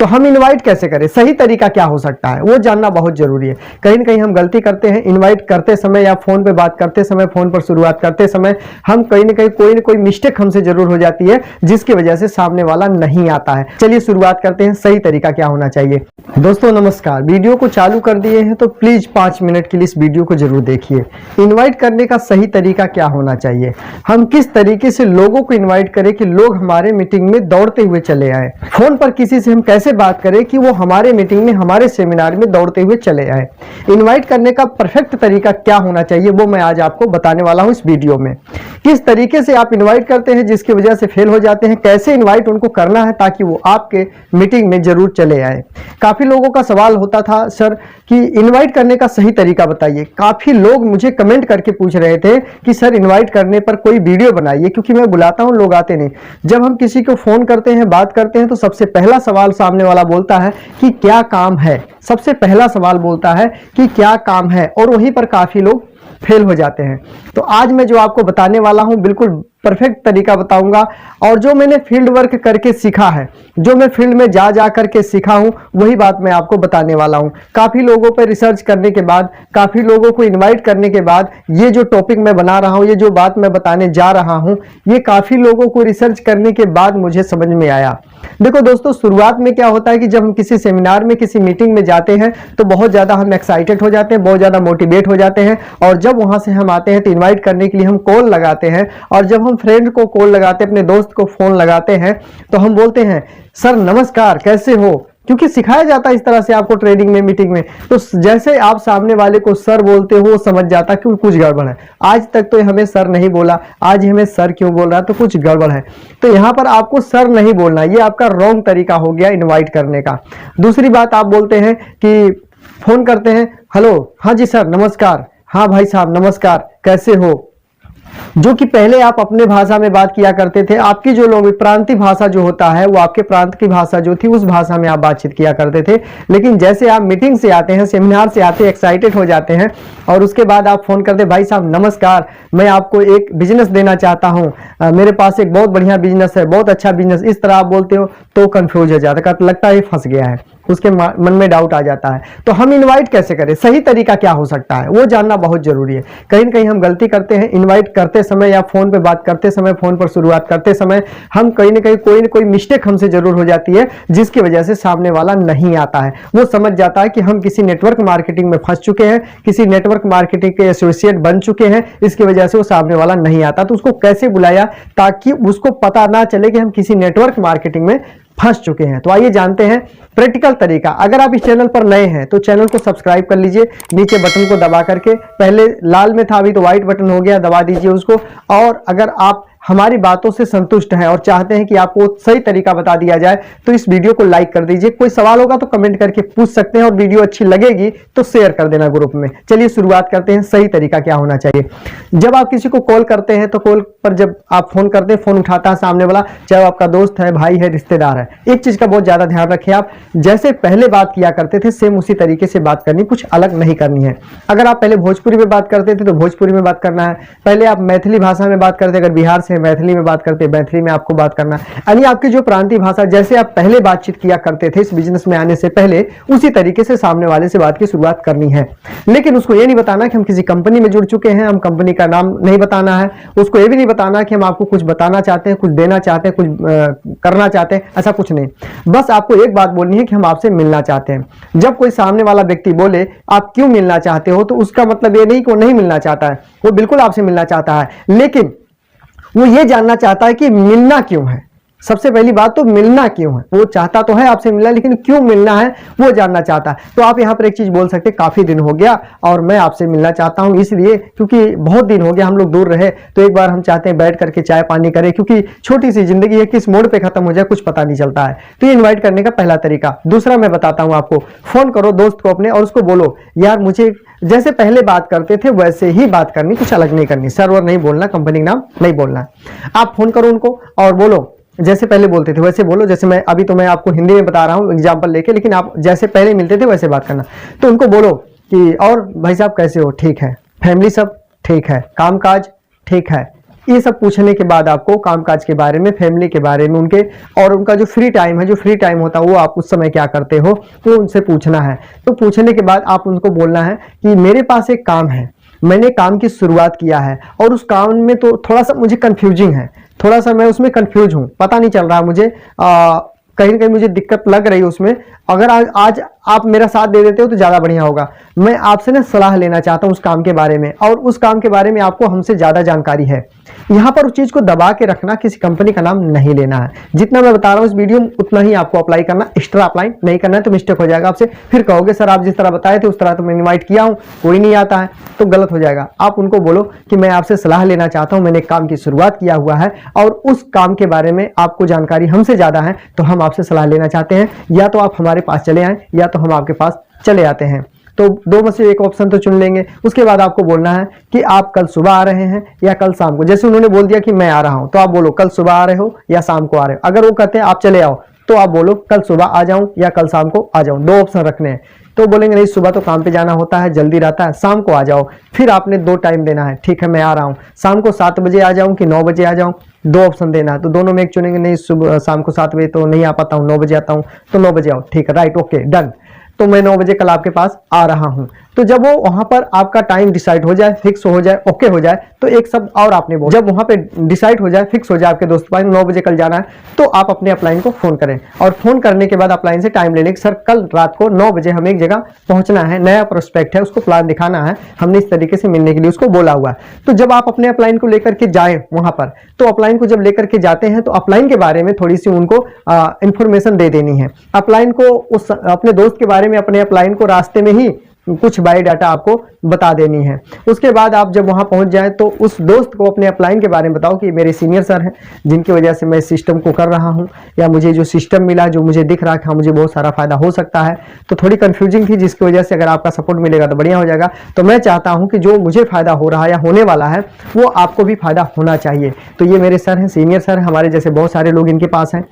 तो हम इनवाइट कैसे करें, सही तरीका क्या हो सकता है वो जानना बहुत जरूरी है। कहीं ना कहीं हम गलती करते हैं इनवाइट करते समय या फोन पे बात करते समय, फोन पर शुरुआत करते समय हम कहीं ना कोई मिस्टेक हमसे जरूर हो जाती है जिसकी वजह से सामने वाला नहीं आता है। चलिए शुरुआत करते हैं, सही तरीका क्या होना चाहिए। दोस्तों नमस्कार, वीडियो को चालू कर दिए हैं तो प्लीज 5 मिनट के लिए इस वीडियो को जरूर देखिए। इनवाइट करने का सही तरीका क्या होना चाहिए, हम किस तरीके से लोगों को इनवाइट करें कि लोग हमारे मीटिंग में दौड़ते हुए चले आए। फोन पर किसी से हम कैसे बात करें कि वो हमारे मीटिंग में, हमारे सेमिनार में दौड़ते हुए चले आए। इनवाइट करने का परफेक्ट तरीका क्या होना चाहिए वो मैं आज आपको बताने वाला हूं इस वीडियो में। किस तरीके से आप इनवाइट करते हैं जिसकी वजह से फेल हो जाते हैं, कैसे इनवाइट उनको करना है ताकि वो आपके मीटिंग में जरूर चले आए। काफी लोगों का सवाल होता था सर कि इनवाइट करने का सही तरीका बताइए। काफी लोग मुझे कमेंट करके पूछ रहे थे कि सर इनवाइट करने पर कोई वीडियो बनाइए, क्योंकि मैं बुलाता हूं लोग आते नहीं। जब हम किसी को फोन करते हैं, बात करते हैं तो सबसे पहला सवाल सामने वाला बोलता है कि क्या काम है। सबसे पहला सवाल बोलता है कि क्या काम है, और वहीं पर काफी लोग फेल हो जाते हैं। तो आज मैं जो आपको बताने वाला हूं बिल्कुल परफेक्ट तरीका बताऊंगा, और जो मैंने फील्ड वर्क करके सीखा है, जो मैं फील्ड में जा करके सीखा हूं वही बात मैं आपको बताने वाला हूं। काफी लोगों पर रिसर्च करने के बाद, काफी लोगों को इनवाइट करने के बाद ये जो टॉपिक मैं बना रहा हूं, ये जो बात मैं बताने जा रहा हूं, ये काफी लोगों को रिसर्च करने के बाद मुझे समझ में आया। देखो दोस्तों, शुरुआत में क्या होता है कि जब हम किसी सेमिनार में, किसी मीटिंग में जाते हैं तो बहुत ज्यादा हम एक्साइटेड हो जाते हैं, बहुत ज्यादा मोटिवेट हो जाते हैं, और जब वहां से हम आते हैं तो इनवाइट करने के लिए हम कॉल लगाते हैं। और जब हम फ्रेंड को कॉल लगाते हैं, अपने दोस्त को फोन लगाते हैं, तो हम बोलते हैं सर नमस्कार कैसे हो, क्योंकि सिखाया जाता है इस तरह से आपको ट्रेनिंग में, मीटिंग में। तो जैसे आप सामने वाले को सर बोलते हो वो समझ जाता है कि कुछ गड़बड़ है। आज तक तो हमें सर नहीं बोला, आज हमें सर क्यों बोल रहा है, तो कुछ गड़बड़ है। तो यहाँ पर आपको सर नहीं बोलना, ये आपका रॉन्ग तरीका हो गया इनवाइट करने का। दूसरी बात, आप बोलते हैं कि फोन करते हैं, हेलो हाँ जी सर नमस्कार, हाँ भाई साहब नमस्कार कैसे हो, जो कि पहले आप अपने भाषा में बात किया करते थे। आपकी जो लोग प्रांतीय भाषा जो होता है वो आपके प्रांत की भाषा जो थी उस भाषा में आप बातचीत किया करते थे। लेकिन जैसे आप मीटिंग से आते हैं, सेमिनार से आते हैं, एक्साइटेड हो जाते हैं, और उसके बाद आप फोन करते भाई साहब नमस्कार, मैं आपको एक बिजनेस देना चाहता हूँ, मेरे पास एक बहुत बढ़िया बिजनेस है, बहुत अच्छा बिजनेस, इस तरह आप बोलते हो तो कंफ्यूज हो जाता है, लगता है फंस गया है, उसके मन में डाउट आ जाता है। तो हम इनवाइट कैसे करें, सही तरीका क्या हो सकता है वो जानना बहुत जरूरी है। कहीं ना कहीं हम गलती करते हैं इनवाइट करते समय या फोन पे बात करते समय, फोन पर शुरुआत करते समय हम कहीं ना कोई मिस्टेक हमसे जरूर हो जाती है जिसकी वजह से सामने वाला नहीं आता है। वो समझ जाता है कि हम किसी नेटवर्क मार्केटिंग में फंस चुके हैं, किसी नेटवर्क मार्केटिंग के एसोसिएट बन चुके हैं, इसकी वजह से वो सामने वाला नहीं आता। तो उसको कैसे बुलाया ताकि उसको पता ना चले कि हम किसी नेटवर्क मार्केटिंग में फंस चुके हैं। तो आइए जानते हैं प्रैक्टिकल तरीका। अगर आप इस चैनल पर नए हैं तो चैनल को सब्सक्राइब कर लीजिए, नीचे बटन को दबा करके, पहले लाल में था अभी तो व्हाइट बटन हो गया, दबा दीजिए उसको। और अगर आप हमारी बातों से संतुष्ट हैं और चाहते हैं कि आपको सही तरीका बता दिया जाए तो इस वीडियो को लाइक कर दीजिए। कोई सवाल होगा तो कमेंट करके पूछ सकते हैं, और वीडियो अच्छी लगेगी तो शेयर कर देना ग्रुप में। चलिए शुरुआत करते हैं, सही तरीका क्या होना चाहिए। जब आप किसी को कॉल करते हैं तो कॉल पर जब आप फोन करते हैं, फोन उठाता है सामने वाला, चाहे आपका दोस्त है, भाई है, रिश्तेदार है, एक चीज का बहुत ज्यादा ध्यान रखें, आप जैसे पहले बात किया करते थे सेम उसी तरीके से बात करनी, कुछ अलग नहीं करनी है। अगर आप पहले भोजपुरी में बात करते थे तो भोजपुरी में बात करना है, पहले आप मैथिली भाषा में बात करते, अगर बिहार से मैथिली में बात करते, मैथिली में आपको बात करना है। यानी आपकी जो प्रांतीय भाषा, जैसे आप पहले बातचीत किया करते थे इस बिजनेस में आने से पहले, उसी तरीके से सामने वाले से बात की शुरुआत करनी है। लेकिन उसको ये नहीं बताना कि हम किसी कंपनी में जुड़ चुके हैं, हम कंपनी का नाम नहीं बताना है। उसको ये भी नहीं बताना कि हम आपको कुछ बताना चाहते हैं, कुछ देना चाहते हैं, कुछ करना चाहते हैं, ऐसा कुछ नहीं। बस आपको एक बात बोलनी है कि हम आपसे मिलना चाहते हैं। जब कोई सामने वाला व्यक्ति बोले आप क्यों मिलना चाहते हो, तो उसका मतलब ये नहीं कि वो नहीं मिलना चाहता है, वो बिल्कुल आपसे मिलना चाहता है, लेकिन वो ये जानना चाहता है कि मिलना क्यों है। सबसे पहली बात तो मिलना क्यों है, वो चाहता तो है आपसे मिलना, लेकिन क्यों मिलना है वो जानना चाहता है। तो आप यहाँ पर एक चीज बोल सकते हैं, काफी दिन हो गया और मैं आपसे मिलना चाहता हूँ, इसलिए क्योंकि बहुत दिन हो गया हम लोग दूर रहे, तो एक बार हम चाहते हैं बैठ करके चाय पानी करें, क्योंकि छोटी सी जिंदगी है, किस मोड़ पे खत्म हो जाए कुछ पता नहीं चलता है। तो ये इन्वाइट करने का पहला तरीका। दूसरा मैं बताता हूँ आपको, फोन करो दोस्त को अपने और उसको बोलो यार मुझे जैसे पहले बात करते थे वैसे ही बात करनी, कुछ अलग नहीं करनी, सर्वर नहीं बोलना, कंपनी का नाम नहीं बोलना। आप फोन करो उनको और बोलो जैसे पहले बोलते थे वैसे बोलो। जैसे मैं आपको हिंदी में बता रहा हूँ एग्जांपल लेके, लेकिन आप जैसे पहले मिलते थे वैसे बात करना। तो उनको बोलो कि और भाई साहब कैसे हो, ठीक है, फैमिली सब ठीक है, कामकाज ठीक है, ये सब पूछने के बाद आपको कामकाज के बारे में, फैमिली के बारे में, उनके और उनका जो फ्री टाइम है, जो फ्री टाइम होता है वो आप उस समय क्या करते हो, तो उनसे पूछना है। तो पूछने के बाद आप उनको बोलना है कि मेरे पास एक काम है, मैंने काम की शुरुआत किया है और उस काम में तो थोड़ा सा मुझे कंफ्यूजिंग है, थोड़ा सा मैं उसमें कंफ्यूज हूँ, पता नहीं चल रहा मुझे, कहीं ना कहीं मुझे दिक्कत लग रही है उसमें। अगर आज आप मेरा साथ दे देते हो तो ज़्यादा बढ़िया होगा। मैं आपसे ना सलाह लेना चाहता हूँ उस काम के बारे में, और उस काम के बारे में आपको हमसे ज़्यादा जानकारी है। यहाँ पर उस चीज़ को दबा के रखना, किसी कंपनी का नाम नहीं लेना है। जितना मैं बता रहा हूँ इस वीडियो में उतना ही आपको अप्लाई करना, एक्स्ट्रा अप्लाई नहीं करना है तो मिस्टेक हो जाएगा आपसे। फिर कहोगे सर आप जिस तरह बताए थे उस तरह तो मैं इन्वाइट किया हूँ, कोई नहीं आता है, तो गलत हो जाएगा। आप उनको बोलो कि मैं आपसे सलाह लेना चाहता हूँ, मैंने एक काम की शुरुआत किया हुआ है और उस काम के बारे में आपको जानकारी हमसे ज़्यादा है, तो हम आपसे सलाह लेना चाहते हैं। या तो आप हमारे पास चले आएँ या तो हम आपके पास चले आते हैं। तो दो में से एक ऑप्शन तो चुन लेंगे। उसके बाद आपको बोलना है कि आप कल सुबह आ रहे हैं या कल शाम को। जैसे उन्होंने बोल दिया कि मैं आ रहा हूं, तो आप बोलो कल सुबह आ रहे हो या शाम को आ रहे हो। अगर वो कहते हैं आप चले आओ, तो आप बोलो कल सुबह आ जाऊं या कल शाम को आ जाऊं। दो ऑप्शन रखने हैं। तो बोलेंगे नहीं सुबह तो काम पे जाना होता है, जल्दी रहता है, शाम को आ जाओ। फिर आपने दो टाइम देना है, ठीक है मैं आ रहा हूँ, शाम को 7 बजे आ जाऊँ कि 9 बजे आ जाऊँ, दो ऑप्शन देना है। तो दोनों में एक चुनेंगे, नहीं सुबह शाम को 7 बजे तो नहीं आ पाता हूँ, 9 बजे आता हूँ, तो 9 बजे आओ, ठीक है, राइट, ओके, डन। तो मैं 9 बजे कल आपके पास आ रहा हूं। तो जब वो वहां पर आपका टाइम डिसाइड हो जाए, फिक्स हो जाए, ओके हो जाए, तो एक शब्द और आपने बोला। जब वहां पे डिसाइड हो जाए, फिक्स हो जाए आपके दोस्त पास 9 बजे कल जाना है, तो आप अपने अपलाइन को फोन करें और फोन करने के बाद अपलाइन से टाइम ले लें। सर कल रात को 9 बजे हमें एक जगह पहुंचना है, नया प्रोस्पेक्ट है, उसको प्लान दिखाना है, हमने इस तरीके से मिलने के लिए उसको बोला हुआ है। तो जब आप अपने अपलाइन को लेकर के जाए वहां पर, तो अपलाइन को जब लेकर के जाते हैं तो अपलाइन के बारे में थोड़ी सी उनको इंफॉर्मेशन दे देनी है। अपलाइन को उस अपने दोस्त के बारे में, अपने अपलाइन को रास्ते में ही कुछ बायोडाटा आपको बता देनी है। उसके बाद आप जब वहां पहुंच जाए तो उस दोस्त को अपने अपलाइन के बारे में बताओ कि मेरे सीनियर सर हैं जिनकी वजह से मैं सिस्टम को कर रहा हूं, या मुझे जो सिस्टम मिला, जो मुझे दिख रहा है, मुझे बहुत सारा फायदा हो सकता है। तो थोड़ी कंफ्यूजिंग थी, जिसकी वजह से अगर आपका सपोर्ट मिलेगा तो बढ़िया हो जाएगा। तो मैं चाहता हूं कि जो मुझे फायदा हो रहा है या होने वाला है वो आपको भी फायदा होना चाहिए। तो ये मेरे सर हैं, सीनियर सर, हमारे जैसे बहुत सारे लोग इनके पास हैं।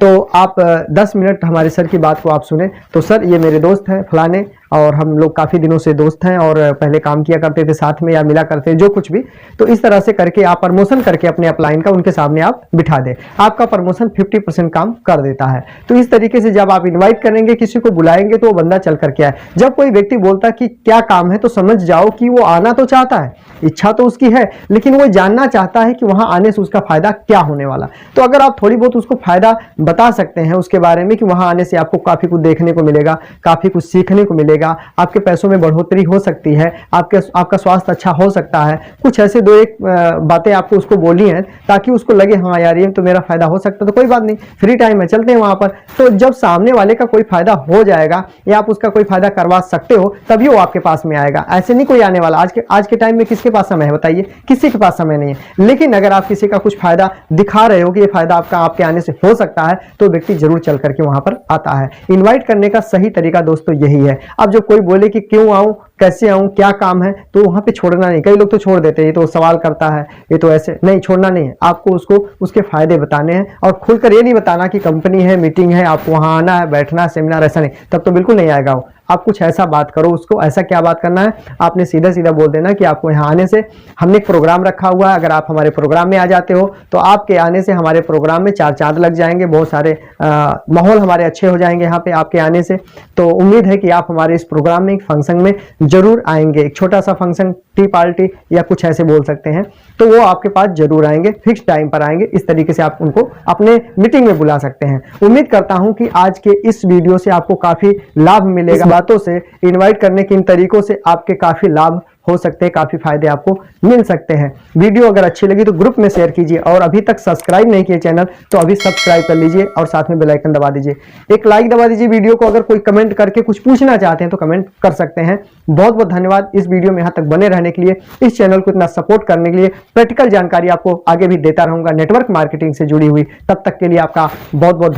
तो आप 10 मिनट हमारे सर की बात को आप सुने। तो सर ये मेरे दोस्त हैं फलाने, और हम लोग काफ़ी दिनों से दोस्त हैं और पहले काम किया करते थे साथ में या मिला करते, जो कुछ भी। तो इस तरह से करके आप प्रमोशन करके अपने अपलाइन का उनके सामने आप बिठा दें, आपका प्रमोशन 50% काम कर देता है। तो इस तरीके से जब आप इनवाइट करेंगे, किसी को बुलाएंगे, तो वो बंदा चल करके आए। जब कोई व्यक्ति बोलता कि क्या काम है, तो समझ जाओ कि वो आना तो चाहता है, इच्छा तो उसकी है, लेकिन वो जानना चाहता है कि वहां आने से उसका फायदा क्या होने वाला। तो अगर आप थोड़ी बहुत उसको फायदा बता सकते हैं उसके बारे में कि वहां आने से आपको काफी कुछ देखने को मिलेगा, काफी कुछ सीखने को मिलेगा, आपके पैसों में बढ़ोतरी हो सकती है, आपका स्वास्थ्य अच्छा हो सकता है, कुछ ऐसे दो एक बातें आपको उसको बोलनी है ताकि उसको लगे हाँ यार ये तो मेरा फायदा हो सकता है। तो कोई बात नहीं, फ्री टाइम है, चलते हैं वहां पर। तो जब सामने वाले का कोई फायदा हो जाएगा या आप उसका कोई फायदा करवा सकते हो, तभी वो आपके पास में आएगा। ऐसे नहीं कोई आने वाला। आज के टाइम में किसके पास समय है बताइए? किसी के पास समय नहीं है। लेकिन अगर आप किसी का कुछ फायदा दिखा रहे हो कि ये फायदा आपके आने से हो सकता है, तो व्यक्ति जरूर चल करके वहां पर आता है। इन्वाइट करने का सही तरीका दोस्तों यही है। अब जो कोई बोले कि क्यों आऊं, कैसे आऊं, क्या काम है, तो वहां पे छोड़ना नहीं। कई लोग तो छोड़ देते हैं, ये तो सवाल करता है, ये तो ऐसे नहीं, छोड़ना नहीं है। आपको उसको उसके फायदे बताने हैं और खुलकर ये नहीं बताना कि कंपनी है, मीटिंग है, आपको वहां आना है, बैठना है, सेमिनार, ऐसा नहीं, तब तो बिल्कुल नहीं आएगा वो। आप कुछ ऐसा बात करो उसको। ऐसा क्या बात करना है, आपने सीधा सीधा बोल देना कि आपको यहाँ आने से हमने एक प्रोग्राम रखा हुआ है, अगर आप हमारे प्रोग्राम में आ जाते हो तो आपके आने से हमारे प्रोग्राम में 4 चांद लग जाएंगे, बहुत सारे माहौल हमारे अच्छे हो जाएंगे यहाँ पे आपके आने से। तो उम्मीद है कि आप हमारे इस प्रोग्राम में, फंक्शन में जरूर आएंगे। एक छोटा सा फंक्शन, टी पार्टी या कुछ ऐसे बोल सकते हैं, तो वो आपके पास जरूर आएंगे, फिक्स टाइम पर आएंगे। इस तरीके से आप उनको अपने मीटिंग में बुला सकते हैं। उम्मीद करता हूं कि आज के इस वीडियो से आपको काफी लाभ मिलेगा। बातों से, इनवाइट करने के इन तरीकों से आपके काफी लाभ हो सकते हैं, काफी फायदे आपको मिल सकते हैं। वीडियो अगर अच्छी लगी तो ग्रुप में शेयर कीजिए, और अभी तक सब्सक्राइब नहीं किए चैनल तो अभी सब्सक्राइब कर लीजिए और साथ में बेल आइकन दबा दीजिए। एक लाइक दबा दीजिए वीडियो को। अगर कोई कमेंट करके कुछ पूछना चाहते हैं तो कमेंट कर सकते हैं। बहुत बहुत धन्यवाद इस वीडियो में यहाँ तक बने रहने के लिए, इस चैनल को इतना सपोर्ट करने के लिए। प्रैक्टिकल जानकारी आपको आगे भी देता रहूंगा नेटवर्क मार्केटिंग से जुड़ी हुई। तब तक के लिए आपका बहुत बहुत